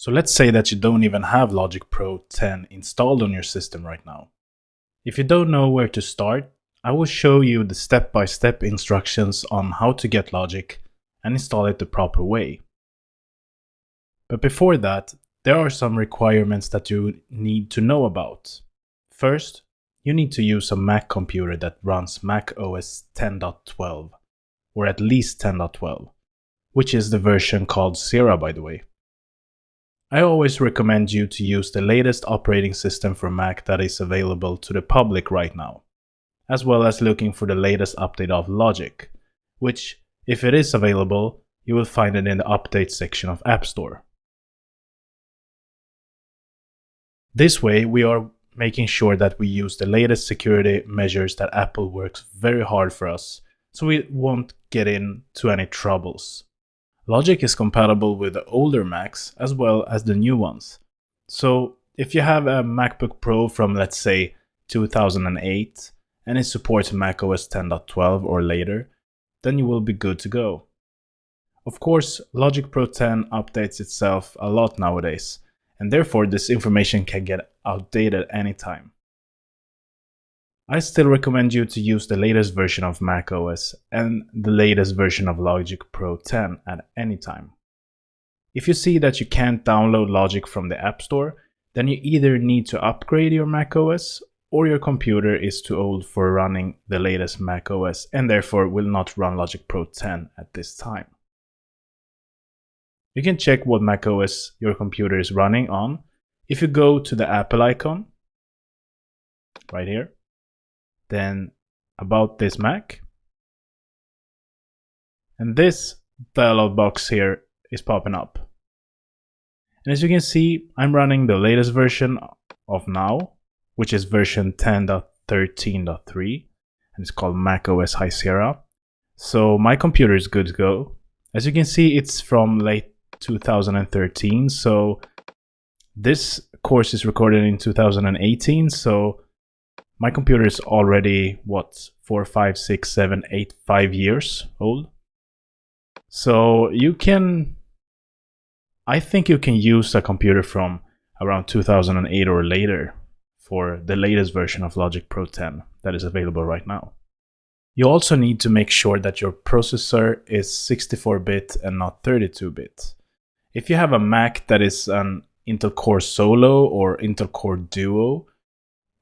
So let's say that you don't even have Logic Pro 10 installed on your system right now. If you don't know where to start, I will show you the step-by-step instructions on how to get Logic and install it the proper way. But before that, there are some requirements that you need to know about. First, you need to use a Mac computer that runs Mac OS 10.12, or at least 10.12, which is the version called Sierra, by the way. I always recommend you to use the latest operating system for Mac that is available to the public right now, as well as looking for the latest update of Logic, which, if it is available, you will find it in the update section of App Store. This way, we are making sure that we use the latest security measures that Apple works very hard for us, so we won't get into any troubles. Logic is compatible with the older Macs as well as the new ones. So if you have a MacBook Pro from, let's say, 2008 and it supports macOS 10.12 or later, then you will be good to go. Of course, Logic Pro 10 updates itself a lot nowadays, and therefore this information can get outdated anytime. I still recommend you to use the latest version of macOS and the latest version of Logic Pro 10 at any time. If you see that you can't download Logic from the App Store, then you either need to upgrade your macOS or your computer is too old for running the latest macOS and therefore will not run Logic Pro 10 at this time. You can check what macOS your computer is running on if you go to the Apple icon right here. Then about this Mac, and this dialog box here is popping up. And as you can see, I'm running the latest version of now, which is version 10.13.3, and it's called macOS High Sierra. So my computer is good to go. As you can see, it's from late 2013, so this course is recorded in 2018, so my computer is already, 4, 5, 6, 7, 8, 5 years old. So I think you can use a computer from around 2008 or later for the latest version of Logic Pro 10 that is available right now. You also need to make sure that your processor is 64-bit and not 32-bit. If you have a Mac that is an Intel Core Solo or Intel Core Duo,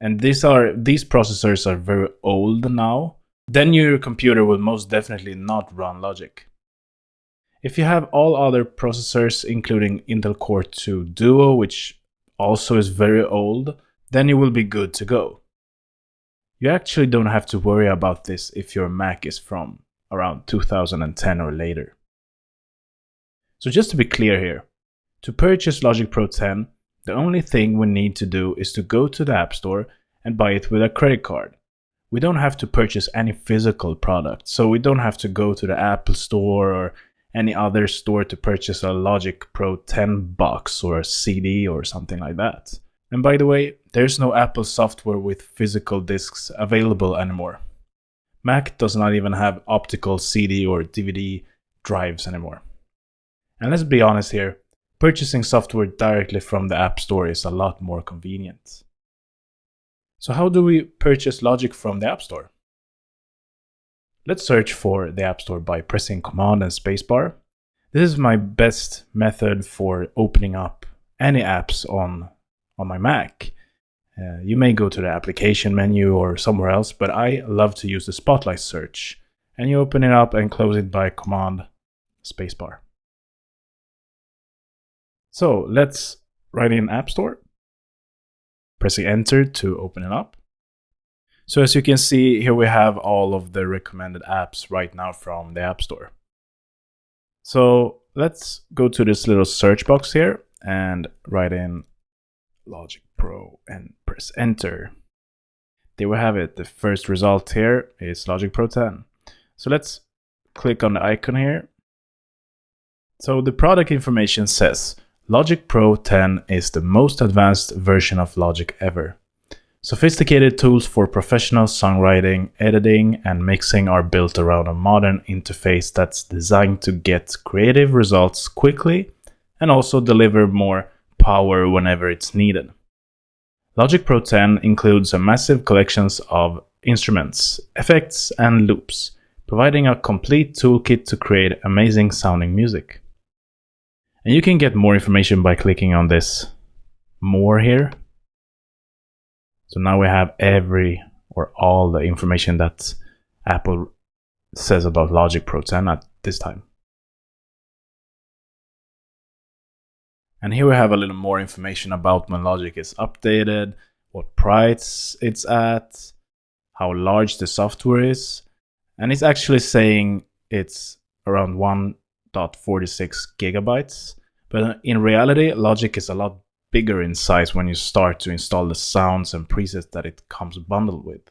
and these processors are very old now, then your computer will most definitely not run Logic. If you have all other processors, including Intel Core 2 Duo, which also is very old, then you will be good to go. You actually don't have to worry about this if your Mac is from around 2010 or later. So just to be clear here, to purchase Logic Pro 10, the only thing we need to do is to go to the App Store and buy it with a credit card. We don't have to purchase any physical product, so we don't have to go to the Apple Store or any other store to purchase a Logic Pro 10 box or a CD or something like that. And by the way, there's no Apple software with physical discs available anymore. Mac does not even have optical CD or DVD drives anymore. And let's be honest here, purchasing software directly from the App Store is a lot more convenient. So how do we purchase Logic from the App Store? Let's search for the App Store by pressing Command and Spacebar. This is my best method for opening up any apps on my Mac. You may go to the application menu or somewhere else, but I love to use the Spotlight search. And you open it up and close it by Command Spacebar. So let's write in App Store, pressing Enter to open it up. So as you can see, here we have all of the recommended apps right now from the App Store. So let's go to this little search box here and write in Logic Pro and press Enter. There we have it. The first result here is Logic Pro 10. So let's click on the icon here. So the product information says, Logic Pro 10 is the most advanced version of Logic ever. Sophisticated tools for professional songwriting, editing, and mixing are built around a modern interface that's designed to get creative results quickly and also deliver more power whenever it's needed. Logic Pro 10 includes a massive collection of instruments, effects, and loops, providing a complete toolkit to create amazing sounding music. And you can get more information by clicking on this more here. So now we have all the information that Apple says about Logic Pro 10 at this time. And here we have a little more information about when Logic is updated, what price it's at, how large the software is, and it's actually saying it's around 1.46 gigabytes. But in reality, Logic is a lot bigger in size when you start to install the sounds and presets that it comes bundled with.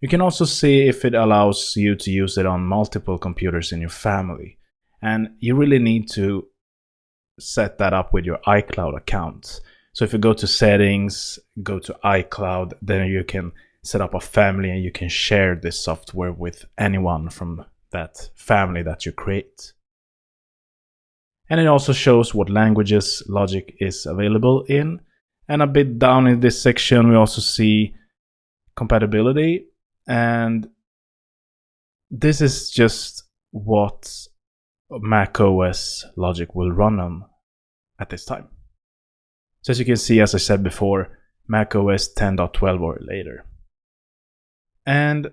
You can also see if it allows you to use it on multiple computers in your family. And you really need to set that up with your iCloud account. So if you go to settings, go to iCloud, then you can set up a family and you can share this software with anyone from that family that you create. And it also shows what languages Logic is available in. And a bit down in this section, we also see compatibility. And this is just what macOS Logic will run on at this time. So as you can see, as I said before, macOS 10.12 or later. And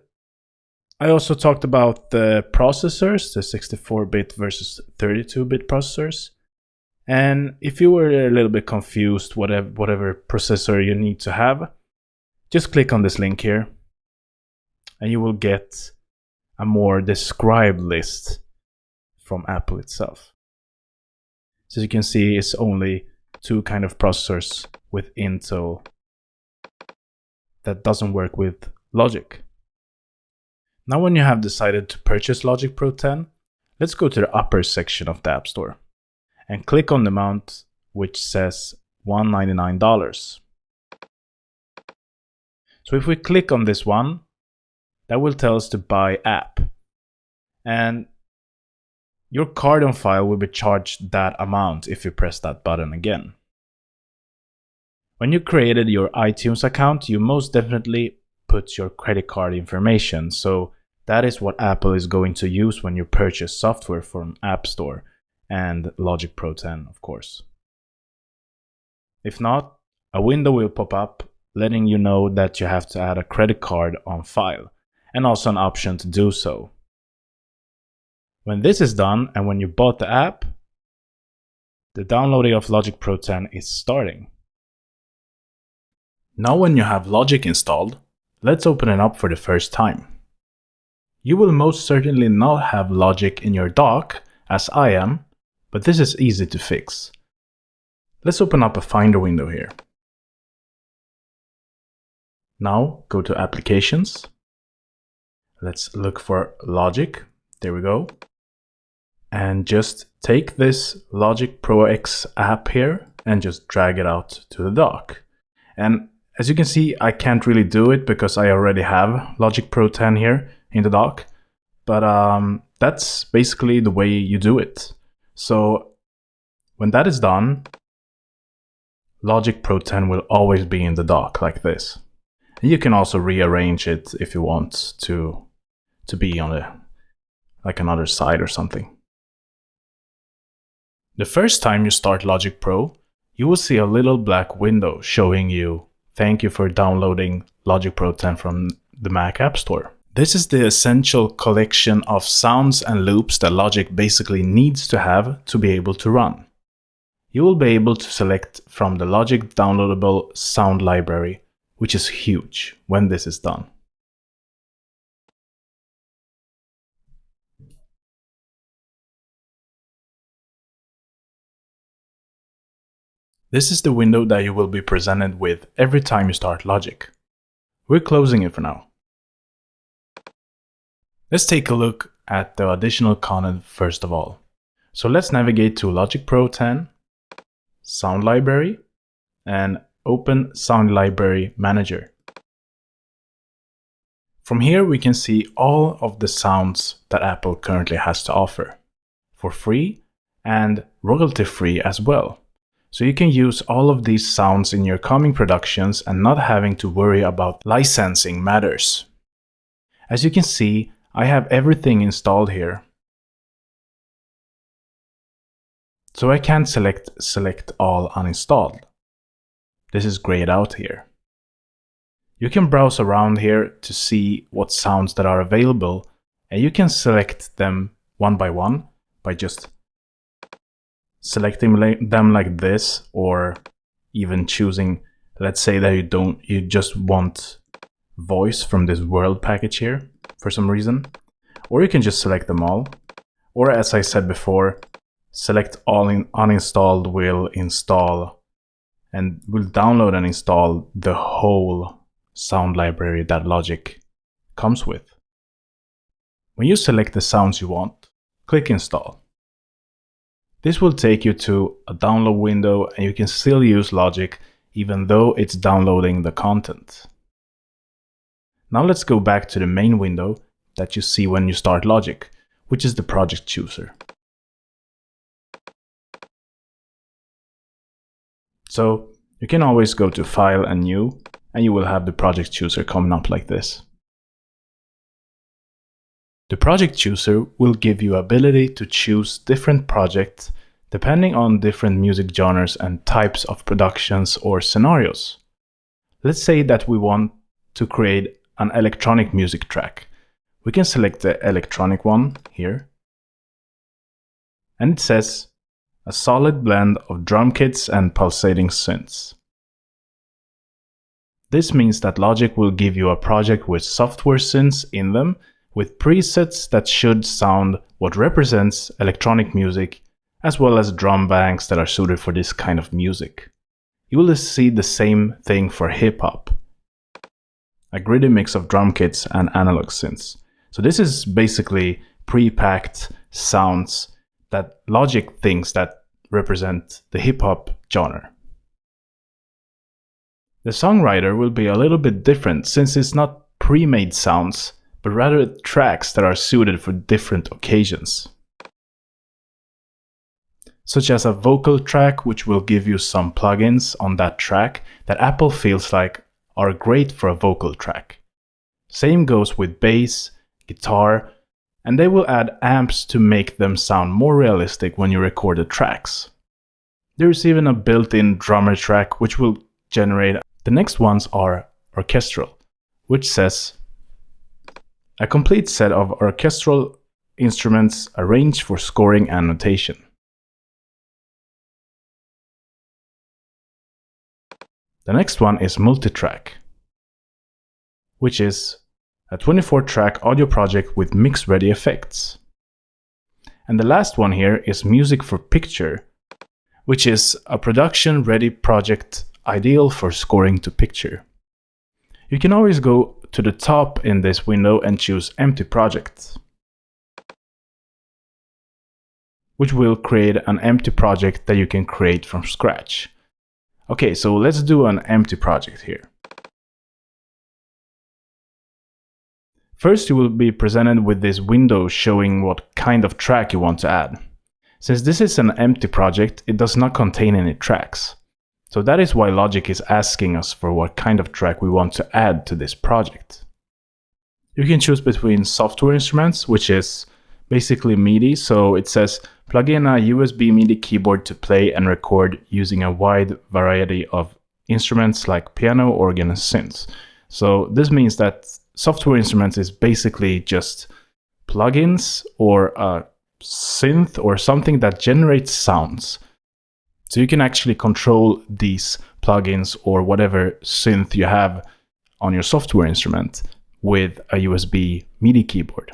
I also talked about the processors, the 64-bit versus 32-bit processors. And if you were a little bit confused, whatever processor you need to have, just click on this link here and you will get a more described list from Apple itself. So as you can see, it's only two kind of processors with Intel that doesn't work with Logic. Now when you have decided to purchase Logic Pro 10, let's go to the upper section of the App Store and click on the amount which says $199. So if we click on this one, that will tell us to buy app. And your card on file will be charged that amount if you press that button again. When you created your iTunes account, you most definitely put your credit card information. So that is what Apple is going to use when you purchase software from App Store and Logic Pro 10, of course. If not, a window will pop up letting you know that you have to add a credit card on file, and also an option to do so. When this is done and when you bought the app, the downloading of Logic Pro 10 is starting. Now when you have Logic installed, let's open it up for the first time. You will most certainly not have Logic in your dock, as I am, but this is easy to fix. Let's open up a Finder window here. Now go to Applications. Let's look for Logic. There we go. And just take this Logic Pro X app here and just drag it out to the dock. And as you can see, I can't really do it because I already have Logic Pro 10 here in the dock. But that's basically the way you do it. So when that is done, Logic Pro 10 will always be in the dock like this. And you can also rearrange it if you want to be on like another side or something. The first time you start Logic Pro, you will see a little black window showing you, "Thank you for downloading Logic Pro 10 from the Mac App Store." This is the essential collection of sounds and loops that Logic basically needs to have to be able to run. You will be able to select from the Logic downloadable sound library, which is huge when this is done. This is the window that you will be presented with every time you start Logic. We're closing it for now. Let's take a look at the additional content first of all. So let's navigate to Logic Pro 10, Sound Library, and open Sound Library Manager. From here we can see all of the sounds that Apple currently has to offer, for free and royalty free as well. So you can use all of these sounds in your coming productions and not having to worry about licensing matters. As you can see, I have everything installed here. So I can select all uninstalled. This is grayed out here. You can browse around here to see what sounds that are available, and you can select them one by one by just selecting them like this, or even choosing, let's say that you just want voice from this world package here for some reason, or you can just select them all, or as I said before, select all uninstalled will install and will download and install the whole sound library that Logic comes with. When you select the sounds you want, click install. This will take you to a download window and you can still use Logic even though it's downloading the content. Now let's go back to the main window that you see when you start Logic, which is the project chooser. So you can always go to File and New, and you will have the project chooser coming up like this. The project chooser will give you ability to choose different projects depending on different music genres and types of productions or scenarios. Let's say that we want to create an electronic music track. We can select the electronic one here, and it says a solid blend of drum kits and pulsating synths. This means that Logic will give you a project with software synths in them, with presets that should sound what represents electronic music, as well as drum banks that are suited for this kind of music. You will see the same thing for hip-hop, a gritty mix of drum kits and analog synths. So this is basically pre-packed sounds that Logic thinks that represent the hip-hop genre. The songwriter will be a little bit different since it's not pre-made sounds, but rather tracks that are suited for different occasions. Such as a vocal track, which will give you some plugins on that track that Apple feels like are great for a vocal track. Same goes with bass, guitar, and they will add amps to make them sound more realistic when you record the tracks. There is even a built-in drummer track which will generate. The next ones are orchestral, which says a complete set of orchestral instruments arranged for scoring and notation. The next one is multitrack, which is a 24-track audio project with mix-ready effects. And the last one here is music for picture, which is a production-ready project ideal for scoring to picture. You can always go to the top in this window and choose Empty Project, which will create an empty project that you can create from scratch. Okay, so let's do an empty project here. First, you will be presented with this window showing what kind of track you want to add. Since this is an empty project, it does not contain any tracks. So that is why Logic is asking us for what kind of track we want to add to this project. You can choose between software instruments, which is basically MIDI, so it says plug in a USB MIDI keyboard to play and record using a wide variety of instruments like piano, organ, and synths. So this means that software instruments is basically just plugins or a synth or something that generates sounds. So you can actually control these plugins or whatever synth you have on your software instrument with a USB MIDI keyboard.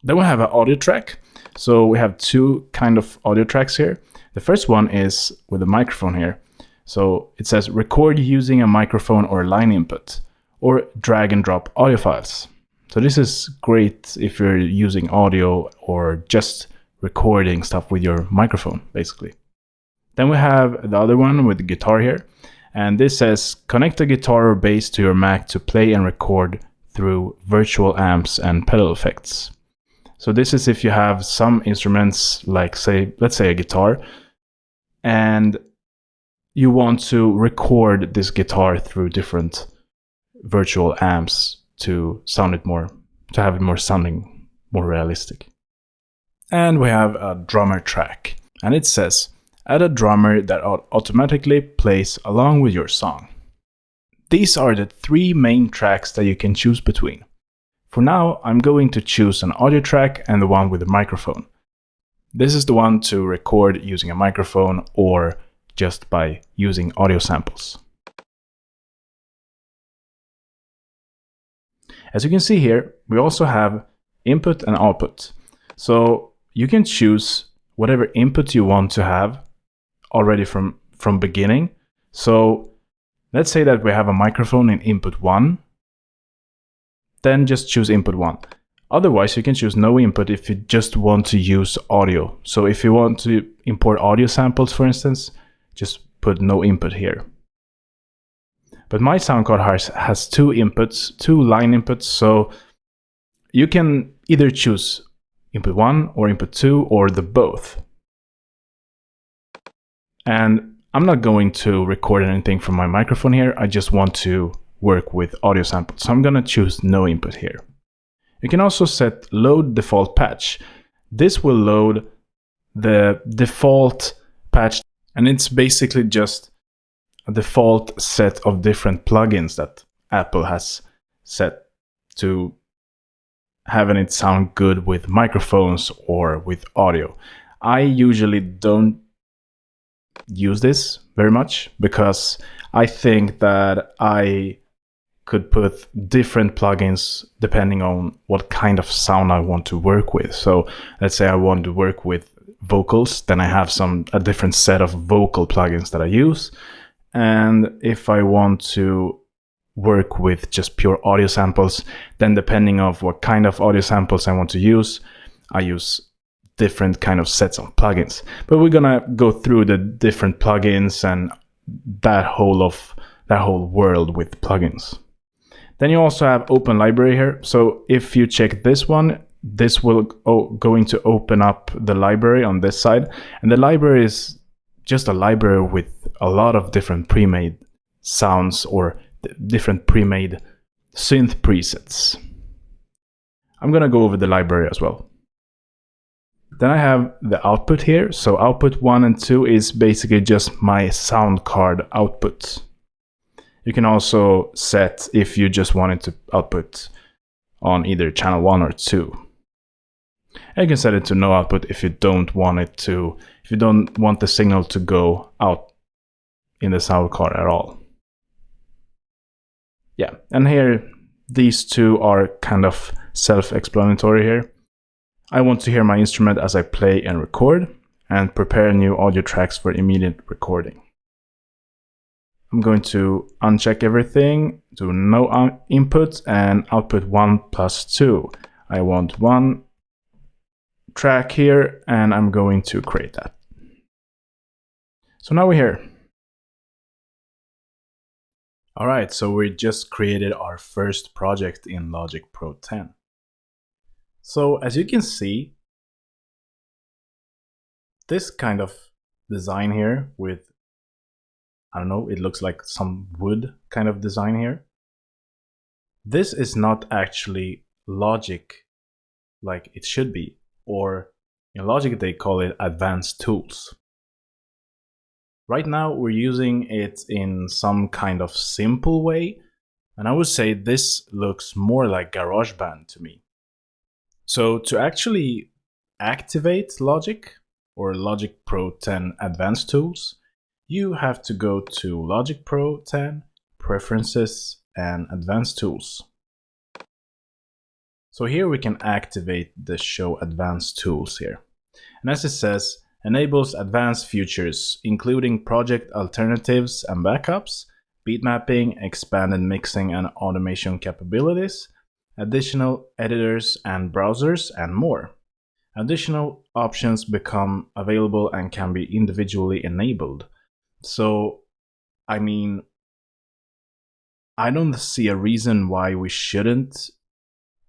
Then we have an audio track. So we have two kind of audio tracks here. The first one is with a microphone here. So it says record using a microphone or line input, or drag and drop audio files. So this is great if you're using audio or just recording stuff with your microphone, basically. Then we have the other one with the guitar here. And this says connect a guitar or bass to your Mac to play and record through virtual amps and pedal effects. So this is if you have some instruments like let's say a guitar, and you want to record this guitar through different virtual amps to have it more sounding more realistic. And we have a drummer track, and it says add a drummer that automatically plays along with your song. These are the 3 main tracks that you can choose between. For now, I'm going to choose an audio track and the one with a microphone. This is the one to record using a microphone or just by using audio samples. As you can see here, we also have input and output. So you can choose whatever input you want to have already from beginning. So let's say that we have a microphone in input 1. Then just choose input 1. Otherwise, you can choose no input if you just want to use audio. So if you want to import audio samples, for instance, just put no input here. But my sound card has 2 inputs, 2 line inputs, so you can either choose input 1 or input 2 or the both. And I'm not going to record anything from my microphone here, I just want to work with audio samples, so I'm going to choose no input here. You can also set load default patch. This will load the default patch, and it's basically just a default set of different plugins that Apple has set to having it sound good with microphones or with audio. I usually don't use this very much because I think that I could put different plugins depending on what kind of sound I want to work with. So let's say I want to work with vocals, then I have a different set of vocal plugins that I use. And if I want to work with just pure audio samples, then depending on what kind of audio samples I want to use, I use different kind of sets of plugins. But we're gonna go through the different plugins and that whole world with plugins. Then you also have open library here. So if you check this one, this will going to open up the library on this side. And the library is just a library with a lot of different pre-made sounds or different pre-made synth presets. I'm gonna go over the library as well. Then I have the output here. So output 1 and 2 is basically just my sound card output. You can also set if you just wanted to output on either channel 1 or 2. And you can set it to no output if you don't want the signal to go out in the sound card at all. Yeah, and here these 2 are kind of self-explanatory here. I want to hear my instrument as I play and record and prepare new audio tracks for immediate recording. I'm going to uncheck everything, do no input and output 1 plus 2. I want 1 track here and I'm going to create that. So now we're here. Alright, so we just created our first project in Logic Pro 10. So as you can see, this kind of design here with, I don't know, it looks like some wood kind of design here. This is not actually Logic like it should be, or in Logic they call it advanced tools. Right now we're using it in some kind of simple way, and I would say this looks more like GarageBand to me. So to actually activate Logic or Logic Pro 10 Advanced Tools, you have to go to Logic Pro 10, Preferences, and Advanced Tools. So here we can activate the Show Advanced Tools here. And as it says, enables advanced features, including project alternatives and backups, beat mapping, expanded mixing and automation capabilities, additional editors and browsers, and more. Additional options become available and can be individually enabled. So, I mean, I don't see a reason why we shouldn't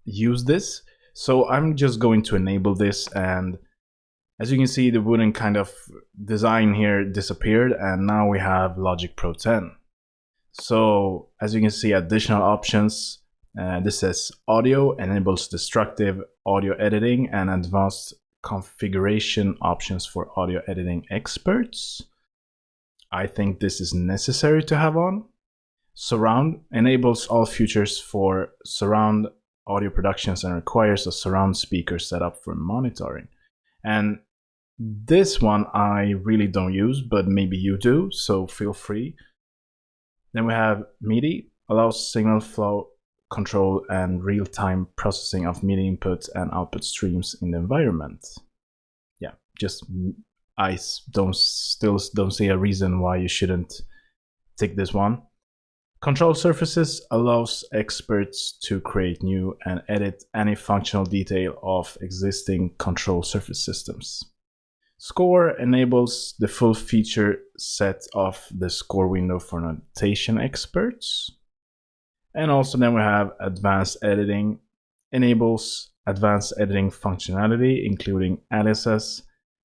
use this. So I'm just going to enable this, and as you can see, the wooden kind of design here disappeared, and now we have Logic Pro 10. So as you can see, additional options. This says audio enables destructive audio editing and advanced configuration options for audio editing experts. I think this is necessary to have on. Surround enables all features for surround audio productions and requires a surround speaker setup for monitoring. And this one I really don't use, but maybe you do, so feel free. Then we have MIDI, allows signal flow control and real-time processing of MIDI inputs and output streams in the environment. Yeah, just I still don't see a reason why you shouldn't take this one. Control surfaces allows experts to create new and edit any functional detail of existing control surface systems. Score enables the full feature set of the score window for notation experts. And also then we have advanced editing, enables advanced editing functionality, including aliases,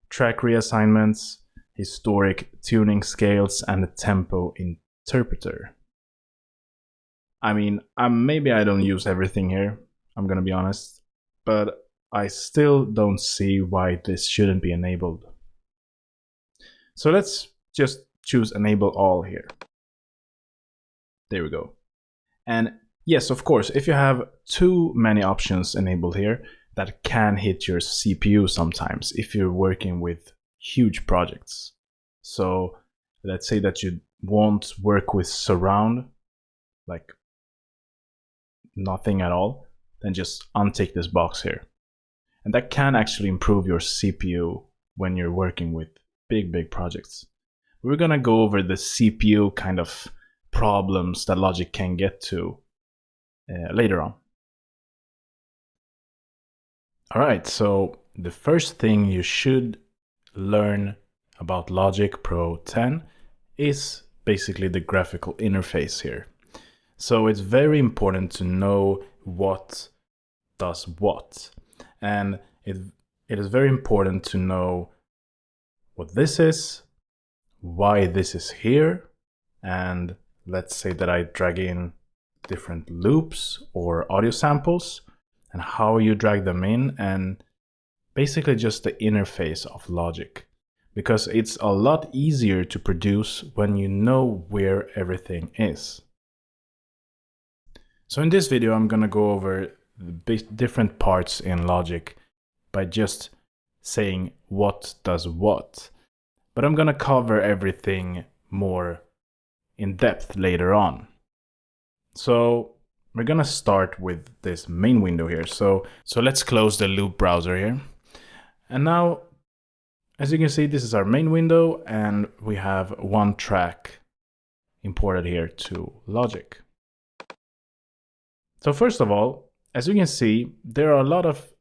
track reassignments, historic tuning scales, and a tempo interpreter. I mean, maybe I don't use everything here, I'm gonna be honest, but I still don't see why this shouldn't be enabled. So let's just choose enable all here. There we go. And yes, of course, if you have too many options enabled here, that can hit your CPU sometimes if you're working with huge projects. So let's say that you won't work with surround, like nothing at all, then just untick this box here. And that can actually improve your CPU when you're working with big projects. We're gonna go over the CPU kind of problems that Logic can get to later on. All right, so the first thing you should learn about Logic Pro 10 is basically the graphical interface here. So it's very important to know what does what. And it is very important to know what this is, why this is here, and let's say that I drag in different loops or audio samples and how you drag them in, and basically just the interface of Logic, because it's a lot easier to produce when you know where everything is. So in this video, I'm gonna go over the different parts in Logic by just saying what does what, but I'm gonna cover everything more in depth later on. So we're gonna start with this main window here. So let's close the loop browser here. And now, as you can see, this is our main window, and we have one track imported here to Logic. So first of all, as you can see, there are a lot of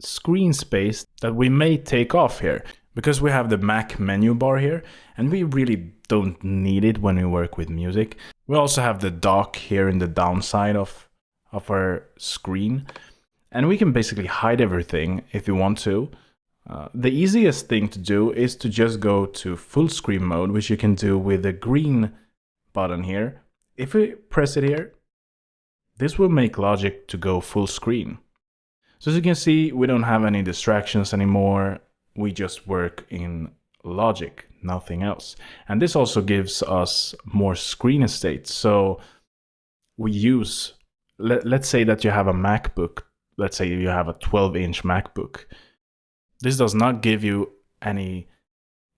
screen space that we may take off here, because we have the Mac menu bar here, and we really don't need it when we work with music. We also have the dock here in the downside of our screen, and we can basically hide everything if you want to. The easiest thing to do is to just go to full screen mode, which you can do with the green button here. If we press it here, this will make Logic to go full screen. So as you can see, we don't have any distractions anymore. We just work in Logic, nothing else. And this also gives us more screen estate. So we use, let's say that you have a MacBook. Let's say you have a 12-inch MacBook. This does not give you any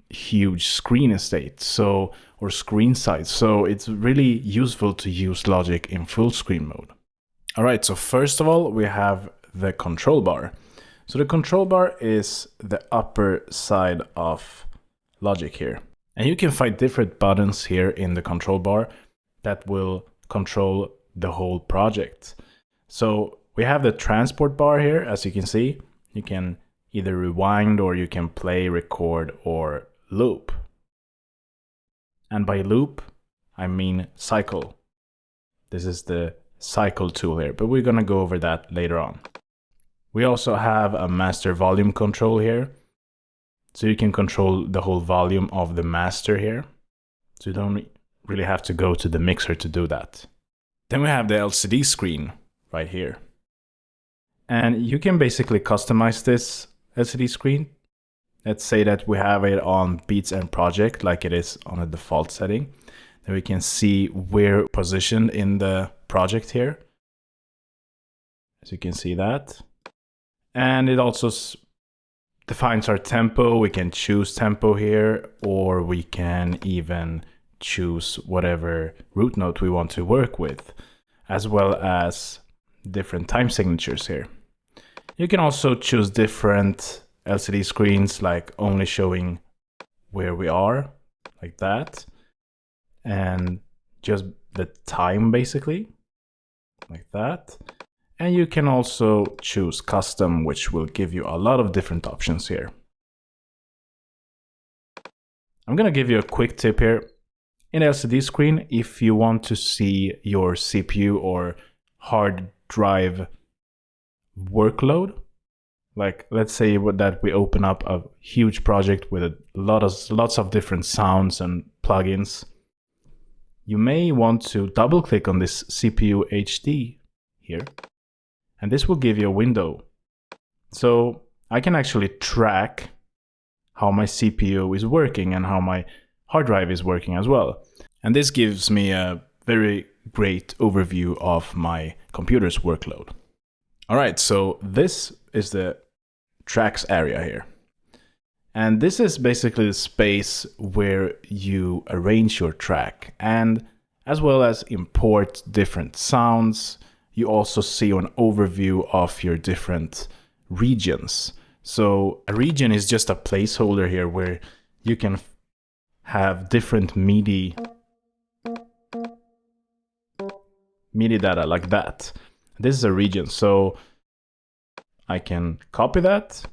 huge screen estate, or screen size. So it's really useful to use Logic in full screen mode. All right, so first of all, we have the control bar. So the control bar is the upper side of Logic here. And you can find different buttons here in the control bar that will control the whole project. So we have the transport bar here, as you can see. You can either rewind, or you can play, record, or loop. And by loop, I mean cycle. This is the cycle tool here, but we're gonna go over that later on. We also have a master volume control here. So you can control the whole volume of the master here. So you don't really have to go to the mixer to do that. Then we have the LCD screen right here. And you can basically customize this LCD screen. Let's say that we have it on Beats and Project like it is on a default setting. Then we can see where positioned in the project here. As you can see that. And it also defines our tempo. We can choose tempo here, or we can even choose whatever root note we want to work with, as well as different time signatures here. You can also choose different LCD screens, like only showing where we are, like that, and just the time basically, like that. And you can also choose custom, which will give you a lot of different options here. I'm gonna give you a quick tip here. In LCD screen, if you want to see your CPU or hard drive workload, like let's say that we open up a huge project with lots of different sounds and plugins, you may want to double click on this CPU HD here. And this will give you a window. So I can actually track how my CPU is working and how my hard drive is working as well. And this gives me a very great overview of my computer's workload. All right, so this is the tracks area here. And this is basically the space where you arrange your track, and as well as import different sounds. You also see an overview of your different regions. So a region is just a placeholder here where you can have different MIDI data like that. This is a region, so I can copy that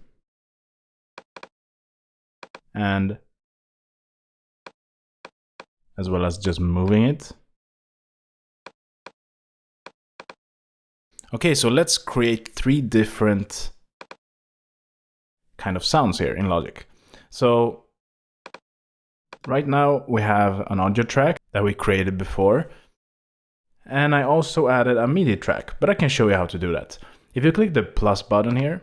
and as well as just moving it. Okay, so let's create 3 different kind of sounds here in Logic. So right now we have an audio track that we created before. And I also added a MIDI track, but I can show you how to do that. If you click the plus button here,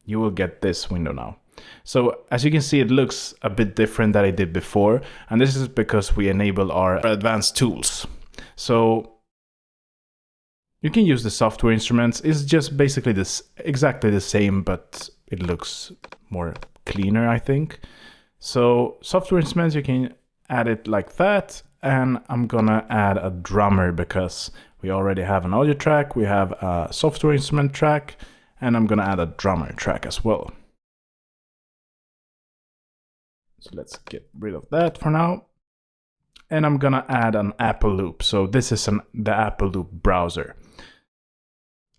you will get this window now. So as you can see, it looks a bit different than I did before. And this is because we enable our advanced tools. So you can use the software instruments. It's just basically exactly the same, but it looks more cleaner, I think. So software instruments, you can add it like that. And I'm gonna add a drummer because we already have an audio track, we have a software instrument track, and I'm gonna add a drummer track as well. So let's get rid of that for now. And I'm gonna add an Apple loop. So this is the Apple loop browser.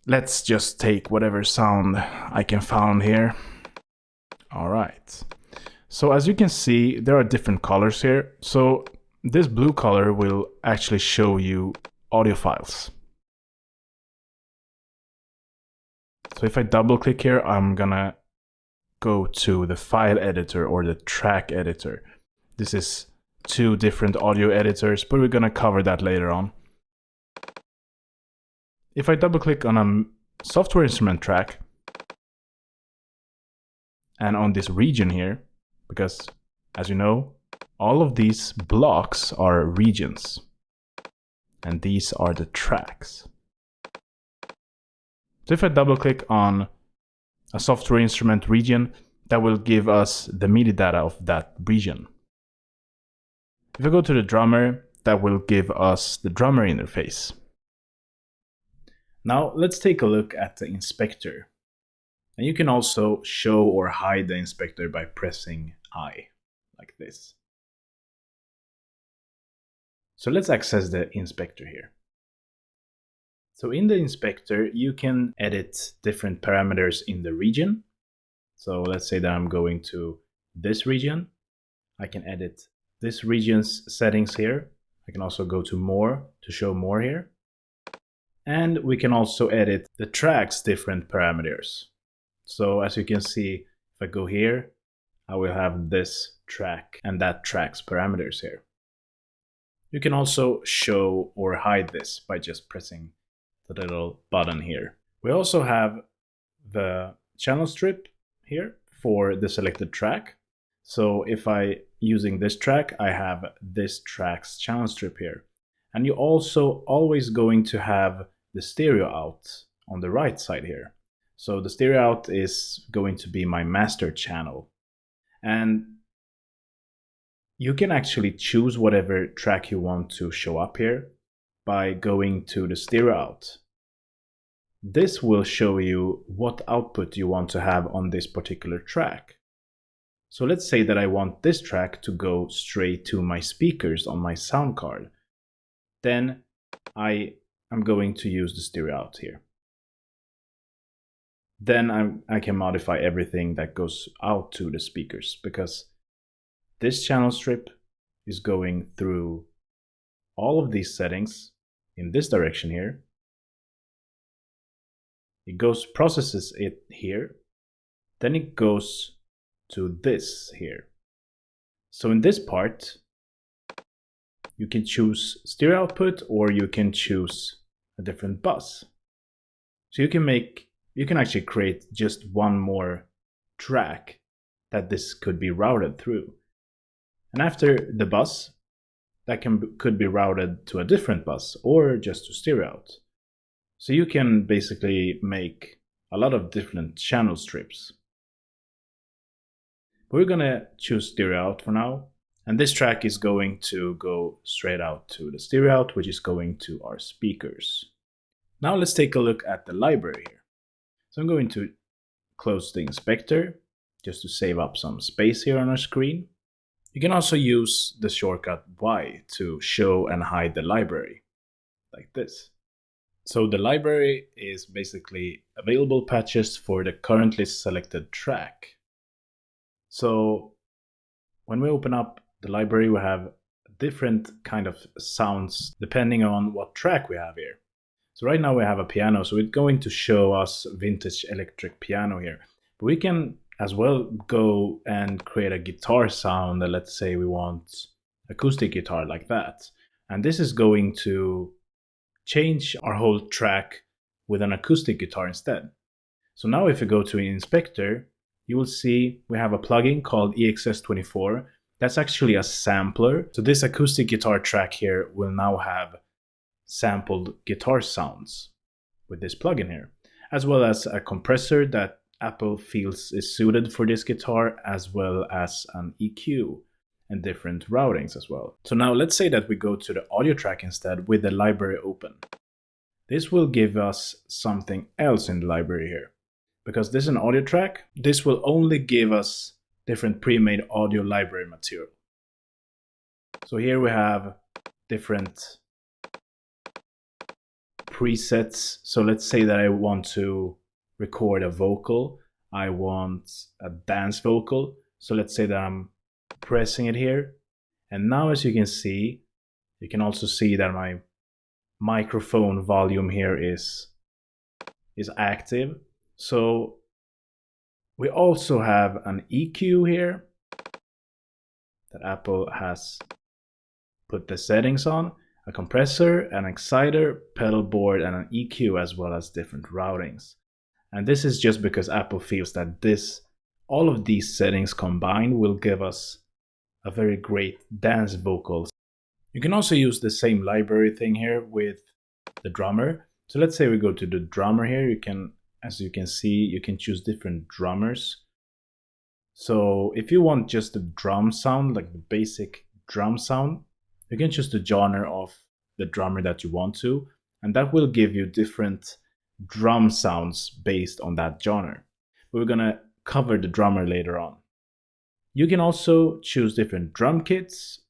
Let's just take whatever sound I can find here. All right. So as you can see, there are different colors here. So this blue color will actually show you audio files. So if I double click here, I'm gonna go to the file editor or the track editor. This is 2 different audio editors, but we're gonna cover that later on. If I double click on a software instrument track and on this region here, because as you know, all of these blocks are regions and these are the tracks. So if I double click on a software instrument region, that will give us the MIDI data of that region. If I go to the drummer, that will give us the drummer interface. Now let's take a look at the inspector. And you can also show or hide the inspector by pressing I, like this. So let's access the inspector here. So in the inspector, you can edit different parameters in the region. So let's say that I'm going to this region. I can edit this region's settings here. I can also go to more to show more here. And we can also edit the track's different parameters. So as you can see, if I go here, I will have this track and that track's parameters here. You can also show or hide this by just pressing the little button here. We also have the channel strip here for the selected track. So if I using this track, I have this track's channel strip here. And you're also always going to have the stereo out on the right side here. So the stereo out is going to be my master channel. And you can actually choose whatever track you want to show up here by going to the stereo out. This will show you what output you want to have on this particular track. So let's say that I want this track to go straight to my speakers on my sound card. Then I am going to use the stereo out here. Then I can modify everything that goes out to the speakers, because this channel strip is going through all of these settings in this direction here. It goes, processes it here, then it goes to this here. So in this part, you can choose stereo output or you can choose a different bus. So you can actually create just one more track that this could be routed through. And after the bus, that could be routed to a different bus or just to stereo out. So you can basically make a lot of different channel strips. But we're gonna choose stereo out for now. And this track is going to go straight out to the stereo out, which is going to our speakers. Now let's take a look at the library here. So I'm going to close the inspector just to save up some space here on our screen. You can also use the shortcut Y to show and hide the library, like this. So the library is basically available patches for the currently selected track. So when we open up the library, we have different kind of sounds depending on what track we have here. So right now we have a piano, so it's going to show us vintage electric piano here. But we can as well go and create a guitar sound. Let's say we want acoustic guitar like that. And this is going to change our whole track with an acoustic guitar instead. So now if you go to Inspector, you will see we have a plugin called EXS24. That's actually a sampler. So this acoustic guitar track here will now have sampled guitar sounds with this plugin here, as well as a compressor that Apple feels is suited for this guitar, as well as an EQ and different routings as well. So now let's say that we go to the audio track instead with the library open. This will give us something else in the library here. Because this is an audio track, this will only give us different pre-made audio library material. So here we have different presets. So let's say that I want to record a vocal. I want a dance vocal. So let's say that I'm pressing it here. And now as you can see, you can also see that my microphone volume here is active. So we also have an EQ here that Apple has put the settings on, a compressor, an exciter, pedal board, and an EQ, as well as different routings. And this is just because Apple feels that all of these settings combined will give us a very great dance vocals. You can also use the same library thing here with the drummer. So let's say we go to the drummer here. You can, as you can see, you can choose different drummers. So if you want just the drum sound, like the basic drum sound, you can choose the genre of the drummer that you want to, and that will give you different drum sounds based on that genre. We're gonna cover the drummer later on. You can also choose different drum kits,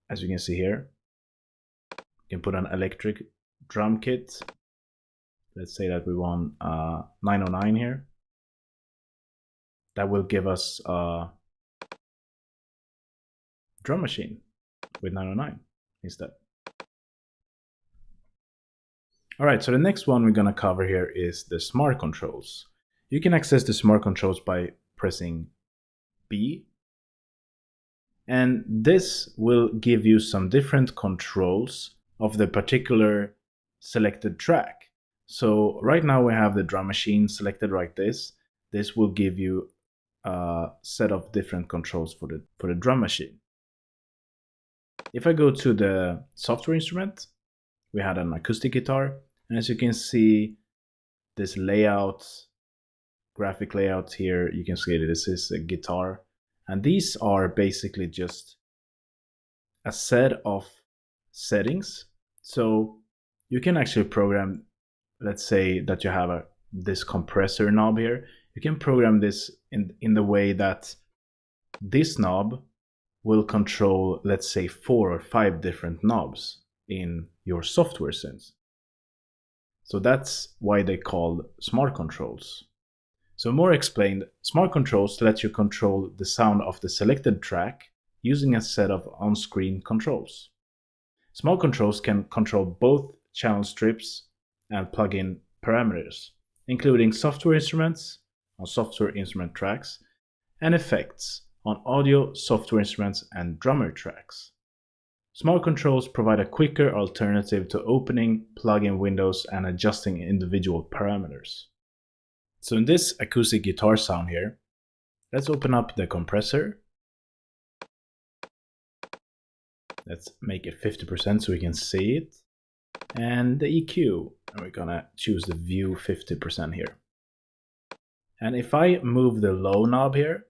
as you can see here. You can put an electric drum kit. Let's say that we want 909 here. That will give us a drum machine with 909 instead. All right, so the next one we're gonna cover here is the smart controls. You can access the smart controls by pressing B, and this will give you some different controls of the particular selected track. So right now we have the drum machine selected like this. This will give you a set of different controls for the drum machine. If I go to the software instrument, we had an acoustic guitar, and as you can see, this layout, graphic layout here, you can see that this is a guitar, and these are basically just a set of settings. So you can actually program, let's say that you have this compressor knob here. You can program this in the way that this knob will control, let's say, 4 or 5 different knobs in your software sense. So that's why they call smart controls. So more explained, smart controls let you control the sound of the selected track using a set of on-screen controls. Smart controls can control both channel strips and plug-in parameters, including software instruments on software instrument tracks and effects on audio, software instruments, and drummer tracks. Smart controls provide a quicker alternative to opening plug-in windows and adjusting individual parameters. So in this acoustic guitar sound here, let's open up the compressor. Let's make it 50% so we can see it. And the EQ, and we're gonna choose the view 50% here. And if I move the low knob here,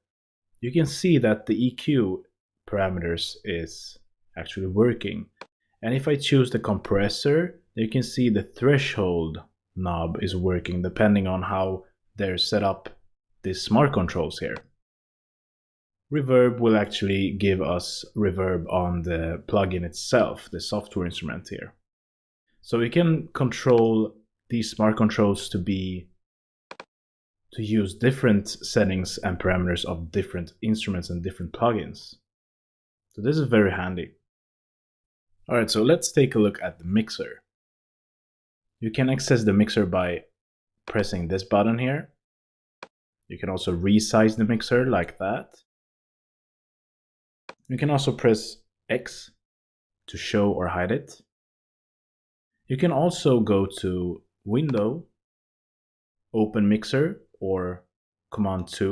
you can see that the EQ parameters is actually working. And if I choose the compressor, you can see the threshold knob is working depending on how they're set up these smart controls here. Reverb will actually give us reverb on the plugin itself, the software instrument here. So we can control these smart controls to use different settings and parameters of different instruments and different plugins. So this is very handy. Alright, so let's take a look at the mixer. You can access the mixer by pressing this button here. You can also resize the mixer like that. You can also press X to show or hide it. You can also go to Window, Open Mixer, or Command 2.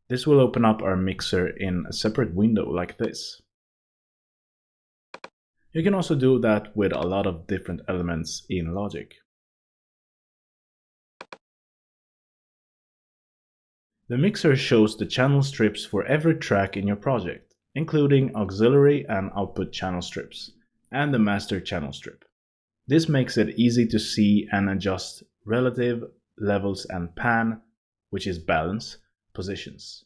This will open up our mixer in a separate window like this. You can also do that with a lot of different elements in Logic. The mixer shows the channel strips for every track in your project, including auxiliary and output channel strips, and the master channel strip. This makes it easy to see and adjust relative, levels, and pan, which is balance, positions.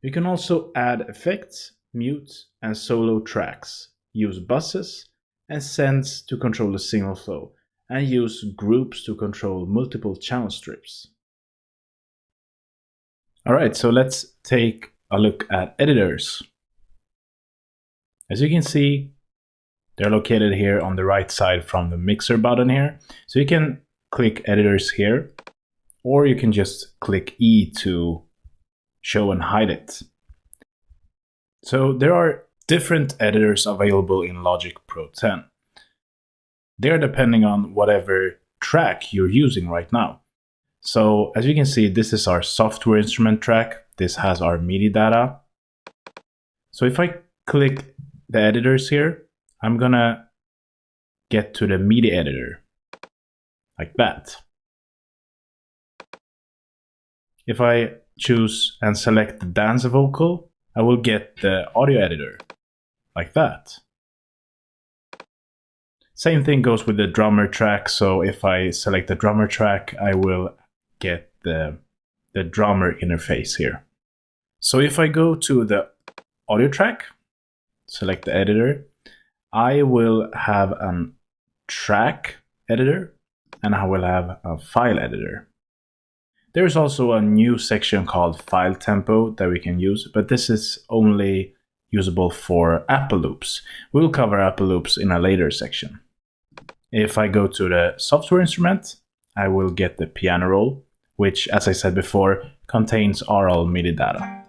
You can also add effects, mute, and solo tracks, use buses and sends to control the signal flow, and use groups to control multiple channel strips. Alright, so let's take a look at editors. As you can see, they're located here on the right side from the mixer button here. So you can click editors here, or you can just click E to show and hide it. So there are different editors available in Logic Pro 10. They're depending on whatever track you're using right now. So as you can see, this is our software instrument track. This has our MIDI data. So if I click the editors here, I'm gonna get to the MIDI editor, like that. If I choose and select the dance vocal, I will get the audio editor, like that. Same thing goes with the drummer track, so if I select the drummer track, I will get the drummer interface here. So if I go to the audio track, select the editor, I will have a track editor and I will have a file editor. There's also a new section called file tempo that we can use, but this is only usable for Apple loops. We'll cover Apple loops in a later section. If I go to the software instrument, I will get the piano roll, which, as I said before, contains RL MIDI data.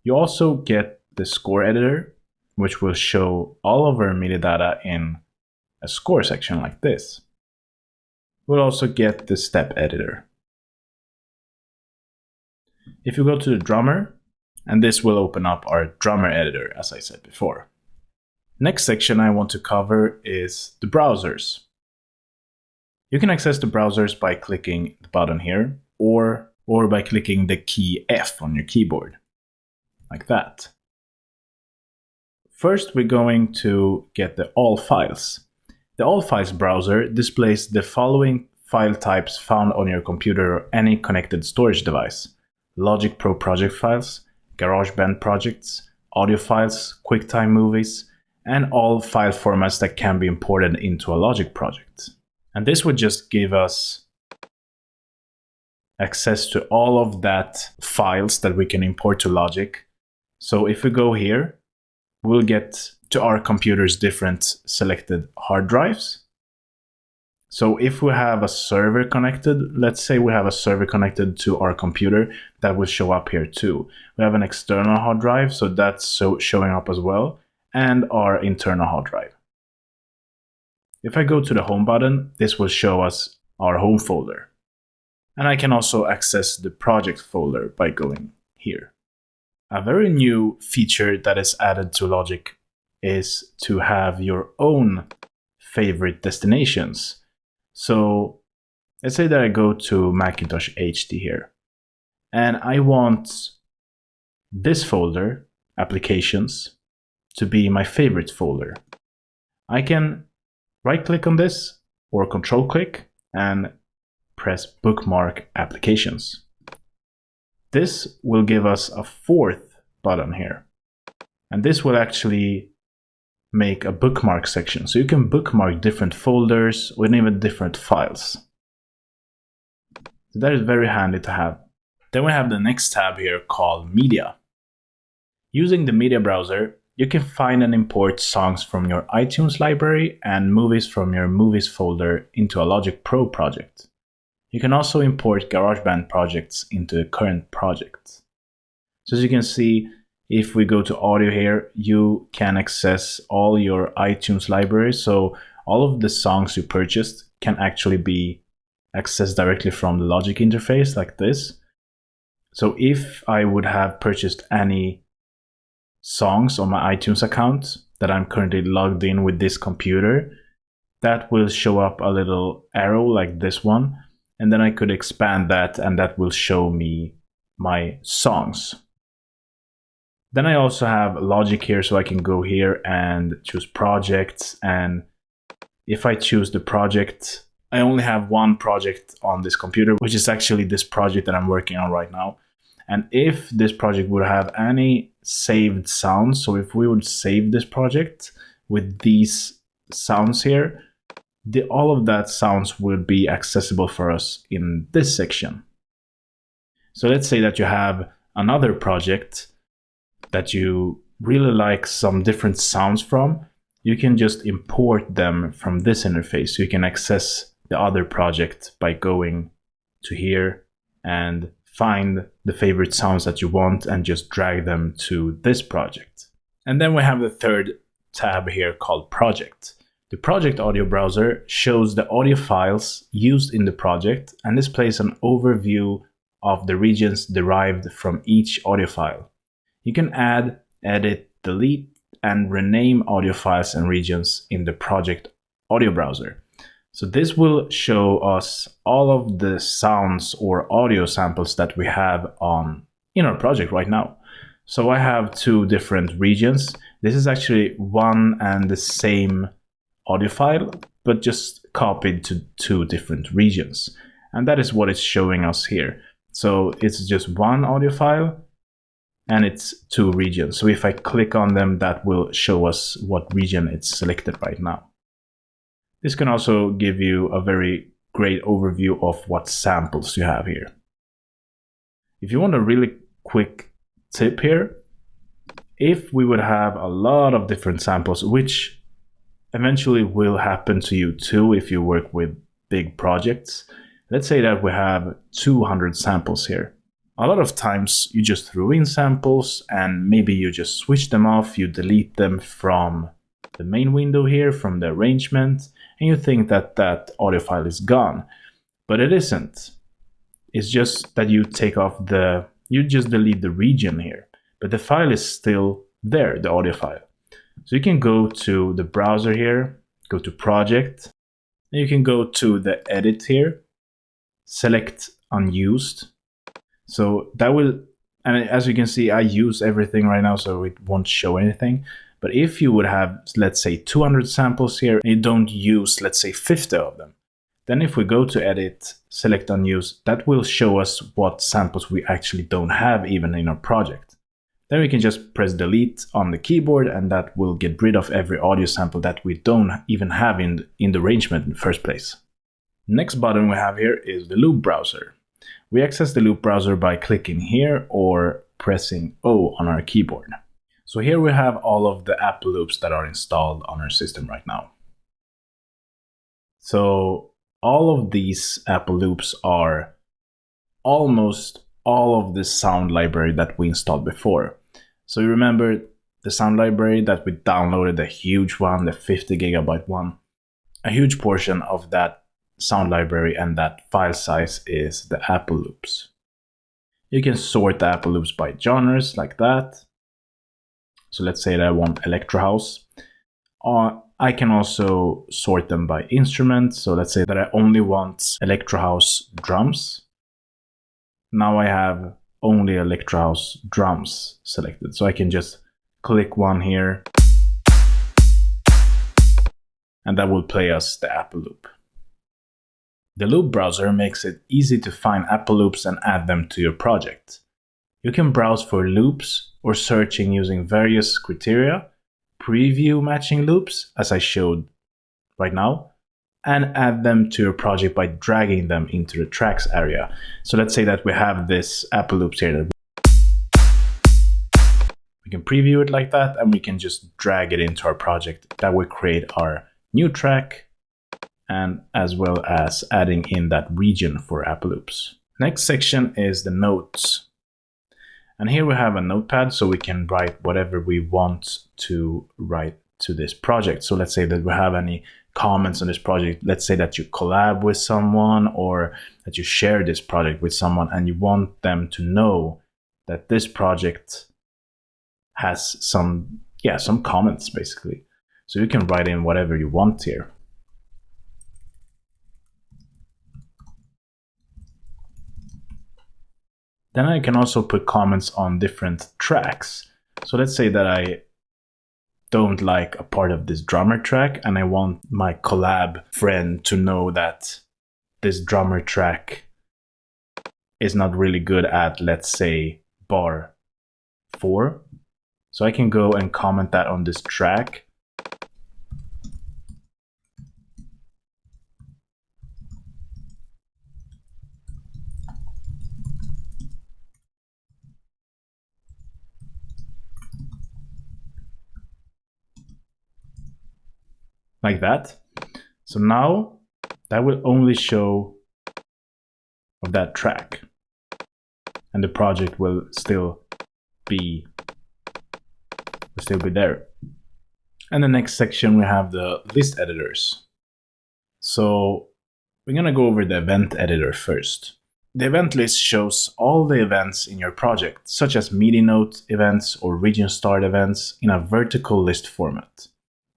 You also get the score editor, which will show all of our MIDI data in a score section like this. We'll also get the step editor. If you go to the drummer, and this will open up our drummer editor, as I said before. Next section I want to cover is the browsers. You can access the browsers by clicking the button here, or by clicking the key F on your keyboard, like that. First, we're going to get the All Files. The All Files browser displays the following file types found on your computer or any connected storage device: Logic Pro project files, GarageBand projects, audio files, QuickTime movies, and all file formats that can be imported into a Logic project. And this would just give us access to all of that files that we can import to Logic. So if we go here, we'll get to our computer's different selected hard drives. So if we have a server connected, let's say we have a server connected to our computer, that will show up here too. We have an external hard drive, so that's showing up as well, and our internal hard drive. If I go to the home button, this will show us our home folder. And I can also access the project folder by going here. A very new feature that is added to Logic is to have your own favorite destinations. So let's say that I go to Macintosh HD here, and I want this folder, Applications, to be my favorite folder. I can right-click on this or control-click and press Bookmark Applications. This will give us a fourth button here, and this will actually make a bookmark section. So you can bookmark different folders with even different files. So that is very handy to have. Then we have the next tab here called Media. Using the Media browser, you can find and import songs from your iTunes library and movies from your Movies folder into a Logic Pro project. You can also import GarageBand projects into the current project. So as you can see, if we go to audio here, you can access all your iTunes library. So all of the songs you purchased can actually be accessed directly from the Logic interface like this. So if I would have purchased any songs on my iTunes account that I'm currently logged in with this computer, that will show up a little arrow like this one. And then I could expand that, and that will show me my songs. Then I also have Logic here, so I can go here and choose projects. And if I choose the project, I only have one project on this computer, which is actually this project that I'm working on right now. And if this project would have any saved sounds, so if we would save this project with these sounds here, all of that sounds would be accessible for us in this section. So let's say that you have another project that you really like some different sounds from. You can just import them from this interface. So you can access the other project by going to here and find the favorite sounds that you want and just drag them to this project. And then we have the third tab here called Project. The project audio browser shows the audio files used in the project and displays an overview of the regions derived from each audio file. You can add, edit, delete, and rename audio files and regions in the project audio browser. So this will show us all of the sounds or audio samples that we have in our project right now. So I have two different regions. This is actually one and the same audio file, but just copied to two different regions. And that is what it's showing us here. So it's just one audio file, and it's two regions. So if I click on them, that will show us what region it's selected right now. This can also give you a very great overview of what samples you have here. If you want a really quick tip here, if we would have a lot of different samples, which eventually will happen to you too if you work with big projects, Let's say that we have 200 samples here. A lot of times you just throw in samples and maybe you just switch them off, you delete them from the main window here, from the arrangement, and you think that that audio file is gone. But it isn't. It's just that you you just delete the region here, but the file is still there, the audio file. So you can go to the browser here, go to project, and you can go to the edit here, select unused. So that will, and as you can see, I use everything right now, so it won't show anything. But if you would have, let's say, 200 samples here, and you don't use, let's say, 50 of them, then if we go to edit, select unused, that will show us what samples we actually don't have even in our project. Then we can just press delete on the keyboard, and that will get rid of every audio sample that we don't even have in the arrangement in the first place. Next button we have here is the loop browser. We access the loop browser by clicking here or pressing O on our keyboard. So here we have all of the Apple loops that are installed on our system right now. So all of these Apple loops are almost all of the sound library that we installed before. So you remember the sound library that we downloaded, the huge one, the 50 gigabyte one. A huge portion of that sound library and that file size is the Apple loops. You can sort the Apple loops by genres like that. So let's say that I want electro house. I can also sort them by instrument. So let's say that I only want electro house drums. Now I have only electro house drums selected. So I can just click one here, and that will play us the Apple loop. The loop browser makes it easy to find Apple loops and add them to your project. You can browse for loops or searching using various criteria, preview matching loops, as I showed right now, and add them to your project by dragging them into the tracks area. So let's say that we have this Apple loops here. We can preview it like that, and we can just drag it into our project. That will create our new track, and as well as adding in that region for Apple loops. Next section is the notes. And here we have a notepad, so we can write whatever we want to write to this project. So let's say that we have any comments on this project. Let's say that you collab with someone or that you share this project with someone and you want them to know that this project has some comments basically. So you can write in whatever you want here. Then I can also put comments on different tracks. So let's say that I don't like a part of this drummer track and I want my collab friend to know that this drummer track is not really good at, let's say, bar 4. So I can go and comment that on this track. Like that. So now that will only show of that track, and the project will still be there. And the next section we have the list editors. So we're gonna go over the event editor first. The event list shows all the events in your project, such as midi note events or region start events, in a vertical list format.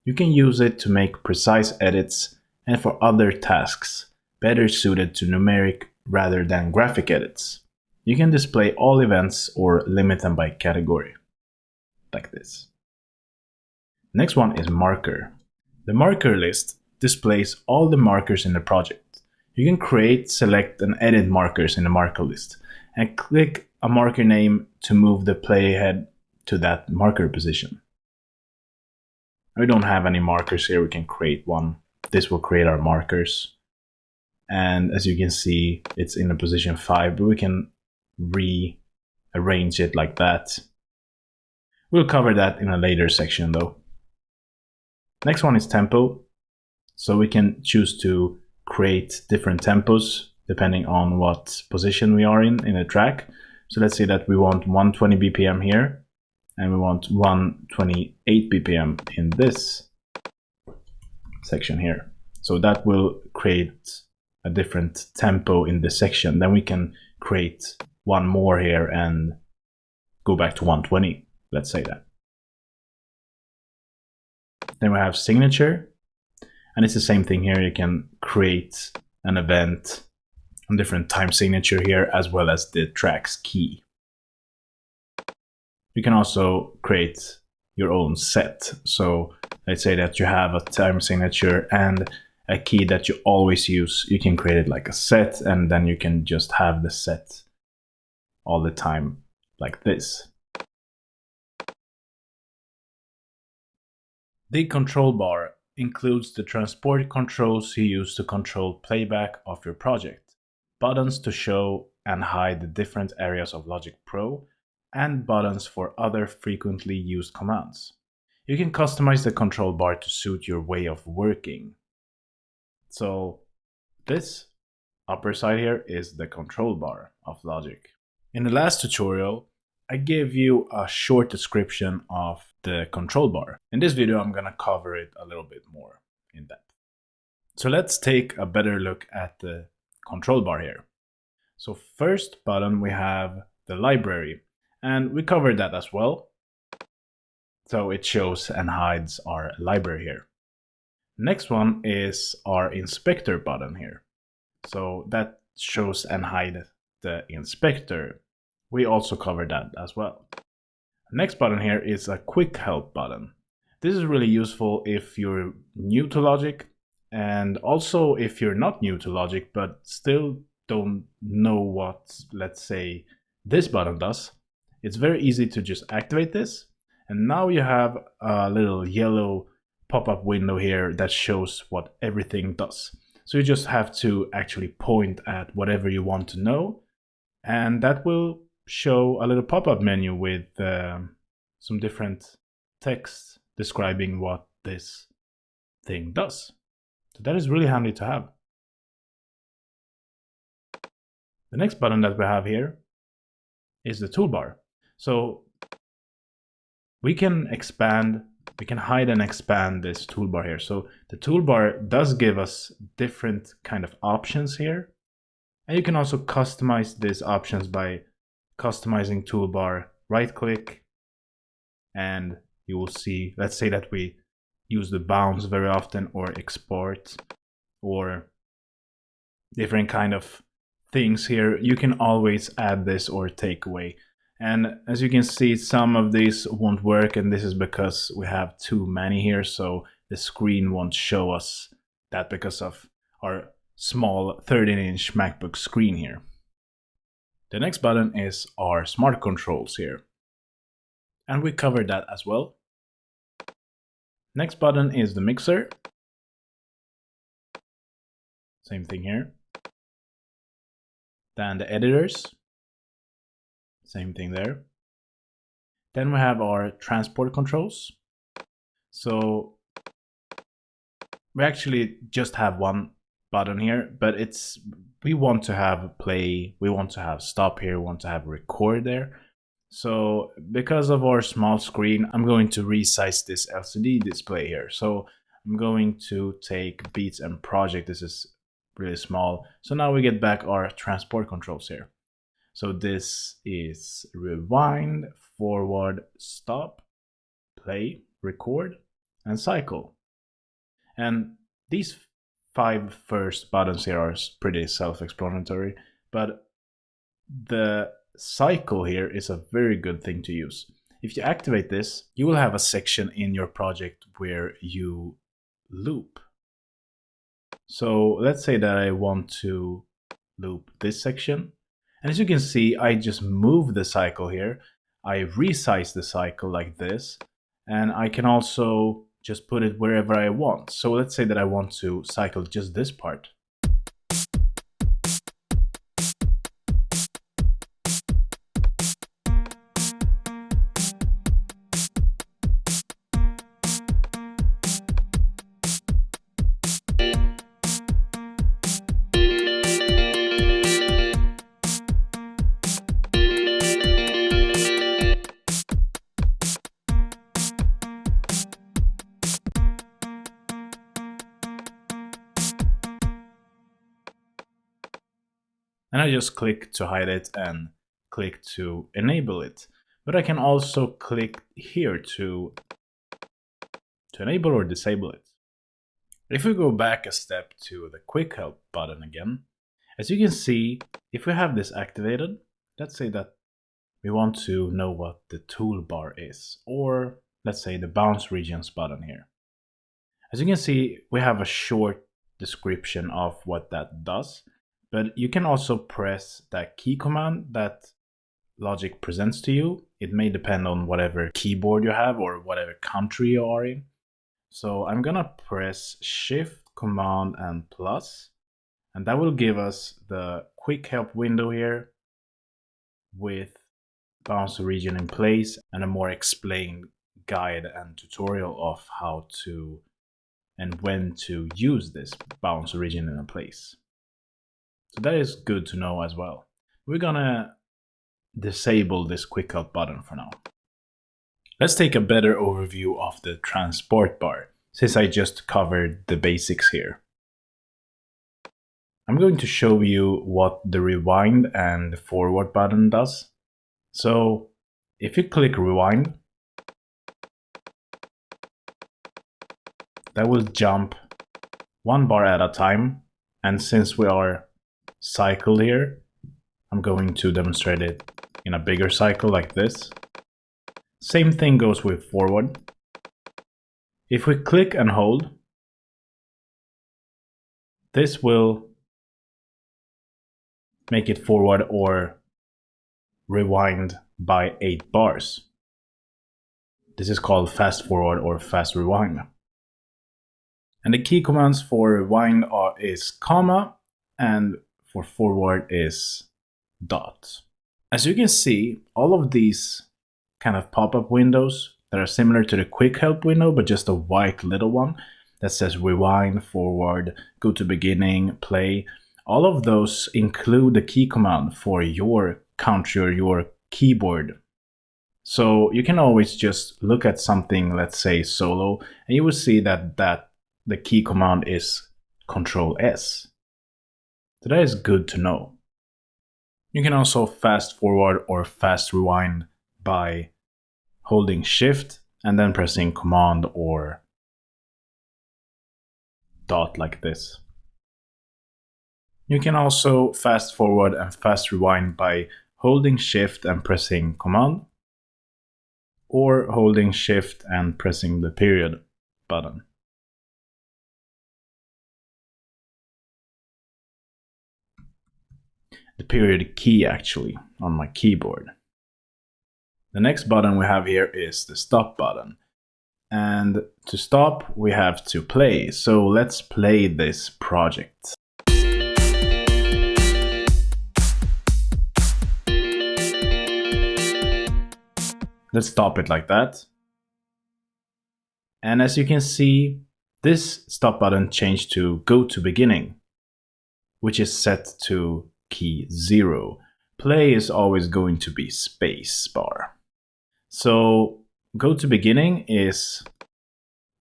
You can use it to make precise edits and for other tasks, better suited to numeric rather than graphic edits. You can display all events or limit them by category, like this. Next one is marker. The marker list displays all the markers in the project. You can create, select, and edit markers in the marker list, and click a marker name to move the playhead to that marker position. We don't have any markers here, we can create one. This will create our markers. And as you can see, it's in a position 5, but we can rearrange it like that. We'll cover that in a later section though. Next one is tempo. So we can choose to create different tempos depending on what position we are in the track. So let's say that we want 120 BPM here, and we want 128 BPM in this section here. So that will create a different tempo in this section. Then we can create one more here and go back to 120, let's say that. Then we have signature, and it's the same thing here. You can create an event on different time signature here, as well as the track's key. You can also create your own set. So let's say that you have a time signature and a key that you always use. You can create it like a set, and then you can just have the set all the time like this. The control bar includes the transport controls you use to control playback of your project, buttons to show and hide the different areas of Logic Pro, and buttons for other frequently used commands. You can customize the control bar to suit your way of working. So this upper side here is the control bar of Logic. In the last tutorial, I gave you a short description of the control bar. In this video, I'm gonna cover it a little bit more in depth. So let's take a better look at the control bar here. So first button, we have the library, and we covered that as well. So it shows and hides our library here. Next one is our inspector button here. So that shows and hides the inspector. We also covered that as well. Next button here is a quick help button. This is really useful if you're new to Logic, and also if you're not new to Logic but still don't know what, let's say, this button does. It's very easy to just activate this, and now you have a little yellow pop-up window here that shows what everything does. So you just have to actually point at whatever you want to know, and that will show a little pop-up menu with some different text describing what this thing does. So that is really handy to have. The next button that we have here is the toolbar. So we can hide and expand this toolbar here. So the toolbar does give us different kind of options here. And you can also customize these options by customizing toolbar, right click, and you will see, let's say that we use the bounce very often, or export, or different kind of things here. You can always add this or take away. And as you can see, some of these won't work, and this is because we have too many here, so the screen won't show us that because of our small 13-inch MacBook screen here. The next button is our smart controls here, and we covered that as well. Next button is the mixer. Same thing here. Then the editors. Same thing there. Then we have our transport controls. So we actually just have one button here, but we want to have play, we want to have stop here, we want to have record there. So because of our small screen, I'm going to resize this LCD display here. So I'm going to take beats and project. This is really small. So now we get back our transport controls here. So this is rewind, forward, stop, play, record, and cycle. And these 5 first buttons here are pretty self-explanatory, but the cycle here is a very good thing to use. If you activate this, you will have a section in your project where you loop. So let's say that I want to loop this section. And as you can see, I just move the cycle here. I resize the cycle like this, and I can also just put it wherever I want. So let's say that I want to cycle just this part. And I just click to hide it and click to enable it. But I can also click here to enable or disable it. If we go back a step to the quick help button again, as you can see, if we have this activated, let's say that we want to know what the toolbar is, or let's say the bounce regions button here. As you can see, we have a short description of what that does, but you can also press that key command that Logic presents to you. It may depend on whatever keyboard you have or whatever country you are in. So I'm gonna press Shift, Command, and plus, and that will give us the quick help window here with bounce region in place and a more explained guide and tutorial of how to and when to use this bounce region in place. So that is good to know as well. We're gonna disable this quick help button for now. Let's take a better overview of the transport bar, since I just covered the basics here. I'm going to show you what the rewind and the forward button does. So if you click rewind, that will jump one bar at a time. And since we are cycled here, I'm going to demonstrate it in a bigger cycle like this. Same thing goes with forward. If we click and hold, this will make it forward or rewind by 8 bars. This is called fast forward or fast rewind. And the key commands for rewind is comma, and for forward is dot. As you can see, all of these kind of pop-up windows that are similar to the quick help window, but just a white little one that says rewind, forward, go to beginning, play. All of those include the key command for your country or your keyboard. So you can always just look at something, let's say solo, and you will see that the key command is Control S. So that is good to know. You can also fast forward or fast rewind by holding Shift and then pressing Command or dot like this. You can also fast forward and fast rewind by holding Shift and pressing Command, or holding Shift and pressing the period button. The period key actually on my keyboard. The next button we have here is the stop button. And to stop, we have to play. So let's play this project. Let's stop it like that. And as you can see, this stop button changed to go to beginning, which is set to key 0. Play is always going to be space bar. So go to beginning is,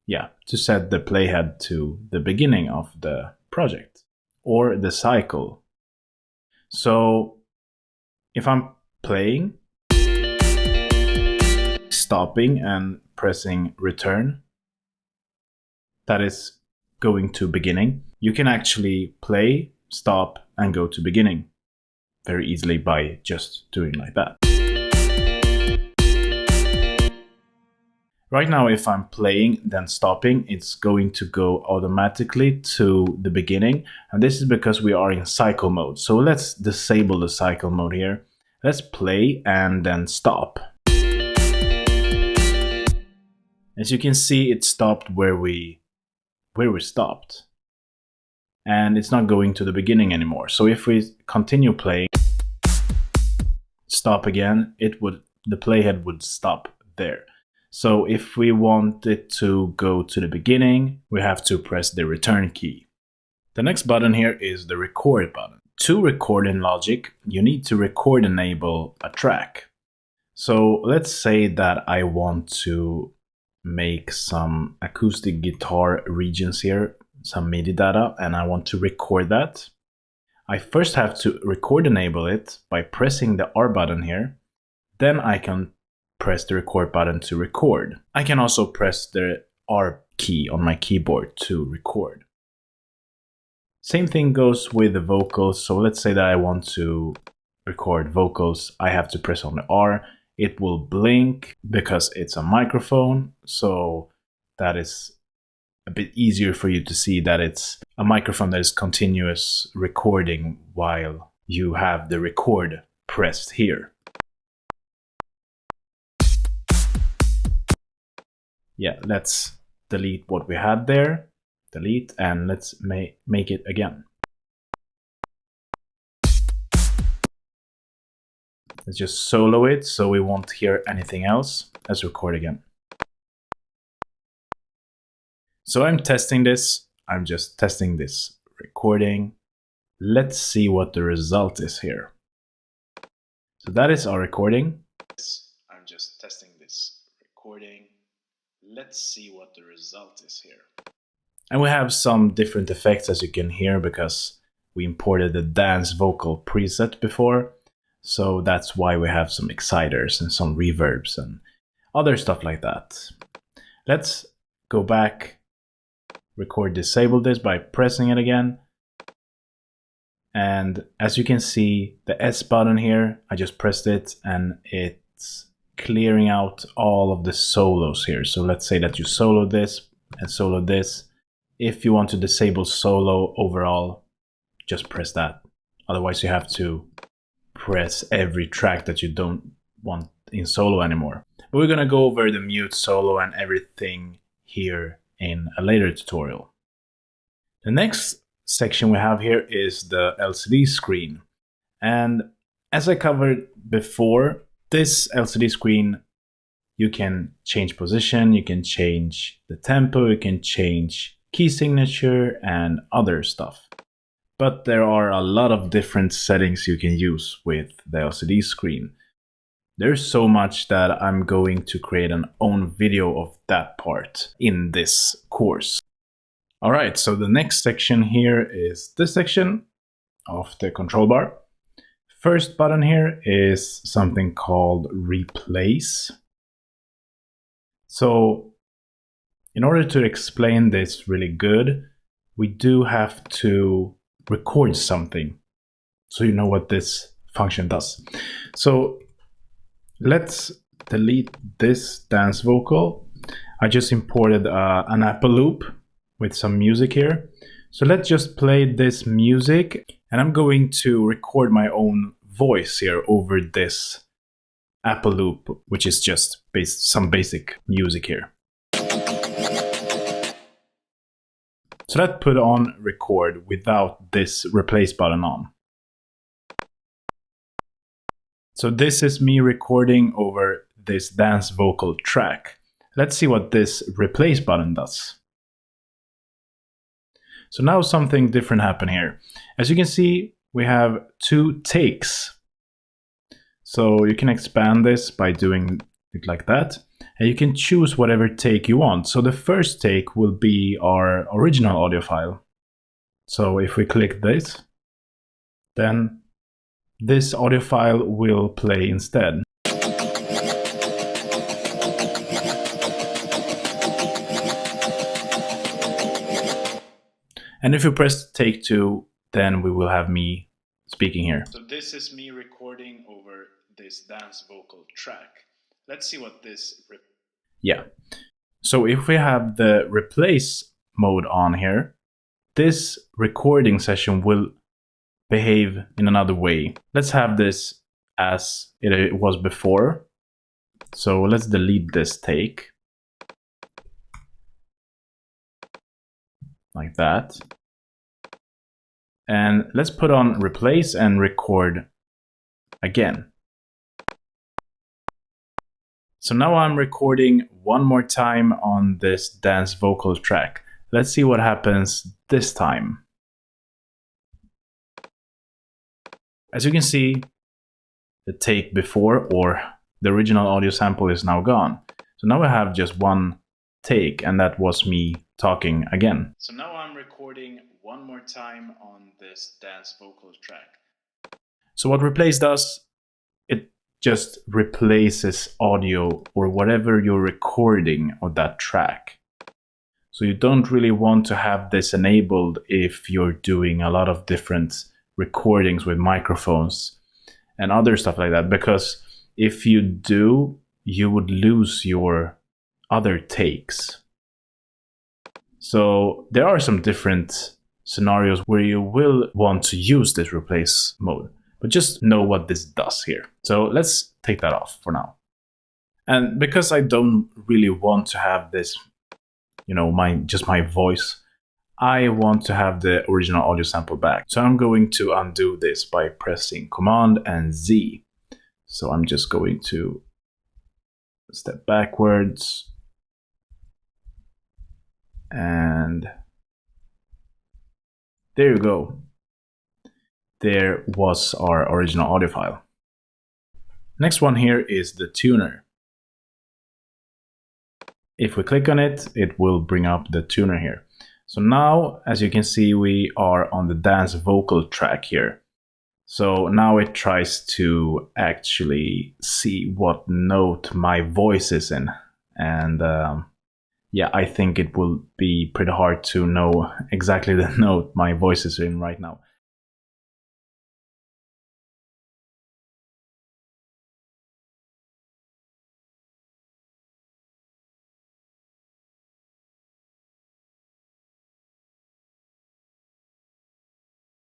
to set the playhead to the beginning of the project or the cycle. So if I'm playing, stopping and pressing return, that is going to beginning. You can actually play, stop, and go to beginning very easily by just doing like that. Right now, if I'm playing, then stopping, it's going to go automatically to the beginning. And this is because we are in cycle mode. So let's disable the cycle mode here. Let's play and then stop. As you can see, it stopped where we stopped. And it's not going to the beginning anymore. So if we continue playing, stop again, the playhead would stop there. So if we want it to go to the beginning, we have to press the return key. The next button here is the record button. To record in Logic, you need to record enable a track. So let's say that I want to make some acoustic guitar regions here, some MIDI data, and I want to record that. I first have to record enable it by pressing the R button here. Then I can press the record button to record. I can also press the R key on my keyboard to record. Same thing goes with the vocals. So let's say that I want to record vocals. I have to press on the R. It will blink because it's a microphone. So that is a bit easier for you to see that it's a microphone that is continuous recording while you have the record pressed here. Yeah, let's delete what we had there. Delete, and let's make it again. Let's just solo it so we won't hear anything else. Let's record again. So I'm testing this. I'm just testing this recording. Let's see what the result is here. So that is our recording. I'm just testing this recording. Let's see what the result is here. And we have some different effects, as you can hear, because we imported the dance vocal preset before. So that's why we have some exciters and some reverbs and other stuff like that. Let's go back, record disable this by pressing it again. And as you can see, the S button here, I just pressed it and it's clearing out all of the solos here. So let's say that you solo this and solo this. If you want to disable solo overall, just press that. Otherwise you have to press every track that you don't want in solo anymore. But we're gonna go over the mute, solo and everything here in a later tutorial. The next section we have here is the LCD screen. And as I covered before, this LCD screen, you can change position, you can change the tempo, you can change key signature and other stuff. But there are a lot of different settings you can use with the LCD screen. There's so much that I'm going to create an own video of that part in this course. All right, so the next section here is this section of the control bar. First button here is something called replace. So in order to explain this really good, we do have to record something so you know what this function does. So let's delete this dance vocal. I just imported an Apple loop with some music here. So let's just play this music, and I'm going to record my own voice here over this Apple loop, which is just some basic music here. So let's put on record without this replace button on. So this is me recording over this dance vocal track. Let's see what this replace button does. So now something different happened here. As you can see, we have 2 takes. So you can expand this by doing it like that. And you can choose whatever take you want. So the first take will be our original audio file. So if we click this, then this audio file will play instead. And if you press take 2, then we will have me speaking here. So this is me recording over this dance vocal track. Let's see what this... Yeah. So if we have the replace mode on here, this recording session will behave in another way. Let's have this as it was before. So let's delete this take. Like that. And let's put on replace and record again. So now I'm recording one more time on this dance vocal track. Let's see what happens this time. As you can see, the take before, or the original audio sample, is now gone. So now I have just one take, and that was me talking again. So now I'm recording one more time on this dance vocal track. So what replace does, it just replaces audio or whatever you're recording on that track. So you don't really want to have this enabled if you're doing a lot of different recordings with microphones and other stuff like that, because if you do, you would lose your other takes. So there are some different scenarios where you will want to use this replace mode, but just know what this does here. So let's take that off for now. And because I don't really want to have this, just my voice, I want to have the original audio sample back. So I'm going to undo this by pressing Command and Z. So I'm just going to step backwards. And there you go. There was our original audio file. Next one here is the tuner. If we click on it, it will bring up the tuner here. So now, as you can see, we are on the dance vocal track here. So now it tries to actually see what note my voice is in. And yeah, I think it will be pretty hard to know exactly the note my voice is in right now.